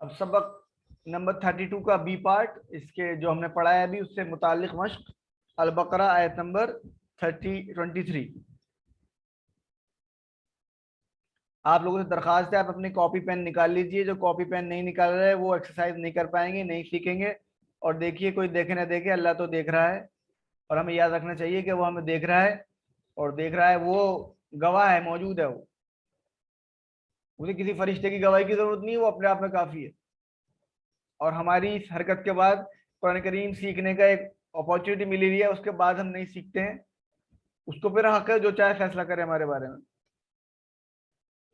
اب سبق نمبر 32 کا بی پارٹ، اس کے جو ہم نے پڑھا ہے ابھی اس سے متعلق مشق، البقرہ آیت نمبر 23۔ آپ لوگوں سے درخواست ہے آپ اپنی کاپی پین نکال لیجئے، جو کاپی پین نہیں نکال رہے وہ ایکسرسائز نہیں کر پائیں گے، نہیں سیکھیں گے۔ اور دیکھیے کوئی دیکھے نہ دیکھے، اللہ تو دیکھ رہا ہے، اور ہمیں یاد رکھنا چاہیے کہ وہ ہمیں دیکھ رہا ہے، اور دیکھ رہا ہے، وہ گواہ ہے، موجود ہے، وہ مجھے کسی فرشتے کی گواہی کی ضرورت نہیں ہے، وہ اپنے آپ میں کافی ہے۔ اور ہماری اس حرکت کے بعد قرآن کریم سیکھنے کا ایک اپارچونیٹی ملی ہوئی ہے، اس کے بعد ہم نہیں سیکھتے ہیں، اس کو پھر حق ہے جو چاہے فیصلہ کرے ہمارے بارے میں۔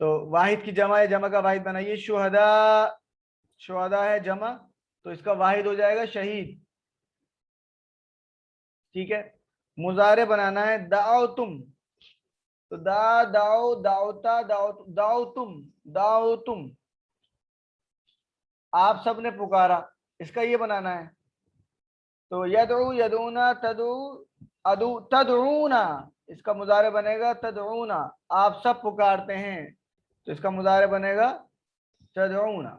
تو واحد کی جمع ہے، جمع کا واحد بنائیے، شہداء، شہداء ہے جمع، تو اس کا واحد ہو جائے گا شہید، ٹھیک ہے۔ مضارع بنانا ہے دعوتم، تو دعو دعوتا دعوتم، دعوتم، آپ سب نے پکارا، اس کا یہ بنانا ہے، تو یدعو یدعونا تدعو ادعو تدعونا، اس کا مضارع بنے گا تدعونا، آپ سب پکارتے ہیں، تو اس کا مضارع بنے گا تدعونا۔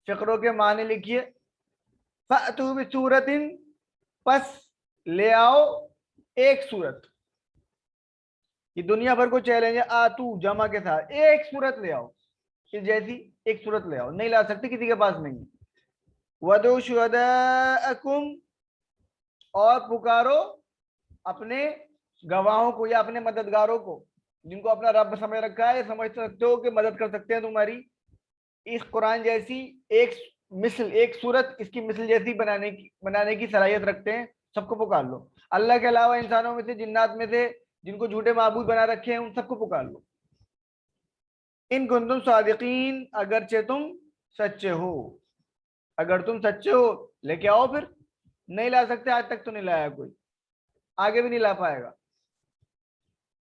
فقروں کے معنی لکھیے، فأتوا بسورۃ، پس لے آؤ ایک سورت، یہ دنیا بھر کو چیلنج ہے، آتو جمع کے ساتھ ایک سورت لے آؤ، اس جیسی ایک سورت لے آؤ، نہیں لا سکتے، کسی کے پاس نہیں۔ وَدْعُوا شُهَدَاءَكُمْ، اور پکارو اپنے گواہوں کو یا اپنے مددگاروں کو، جن کو اپنا رب سمجھ رکھا ہے، سمجھ سکتے ہو کہ مدد کر سکتے ہیں تمہاری، اس قرآن جیسی ایک مثل، ایک صورت اس کی مثل جیسی بنانے کی صلاحیت رکھتے ہیں، سب کو پکار لو۔ اللہ کے علاوہ انسانوں میں سے، جنات میں سے جن کو جھوٹے معبود بنا رکھے ہیں، ان سب کو پکار لو۔ ان کنتم صادقین، اگرچہ تم سچے ہو، اگر تم سچے ہو لے کے آؤ، پھر نہیں لا سکتے، آج تک تو نہیں لایا کوئی، آگے بھی نہیں لا پائے گا۔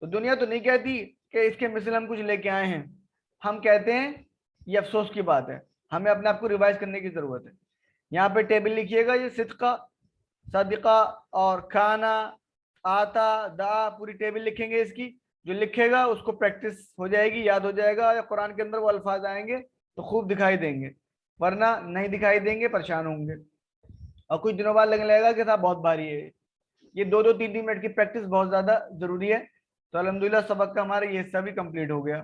تو دنیا تو نہیں کہتی کہ اس کے مثل ہم کچھ لے کے آئے ہیں، ہم کہتے ہیں، یہ افسوس کی بات ہے، ہمیں اپنے آپ کو ریوائز کرنے کی ضرورت ہے۔ یہاں پہ ٹیبل لکھیے گا، یہ صدقہ، صدقہ اور کھانا، آتا، دا، پوری ٹیبل لکھیں گے، اس کی جو لکھے گا اس کو پریکٹس ہو جائے گی، یاد ہو جائے گا، یا قرآن کے اندر وہ الفاظ آئیں گے تو خوب دکھائی دیں گے، ورنہ نہیں دکھائی دیں گے، پریشان ہوں گے، اور کچھ دنوں بعد لگنے لگے گا کہ صاحب بہت بھاری ہے۔ یہ 2-2 3-3 منٹ کی پریکٹس بہت زیادہ ضروری ہے۔ تو الحمدللہ سبق کا ہمارا یہ حصہ بھی کمپلیٹ ہو گیا۔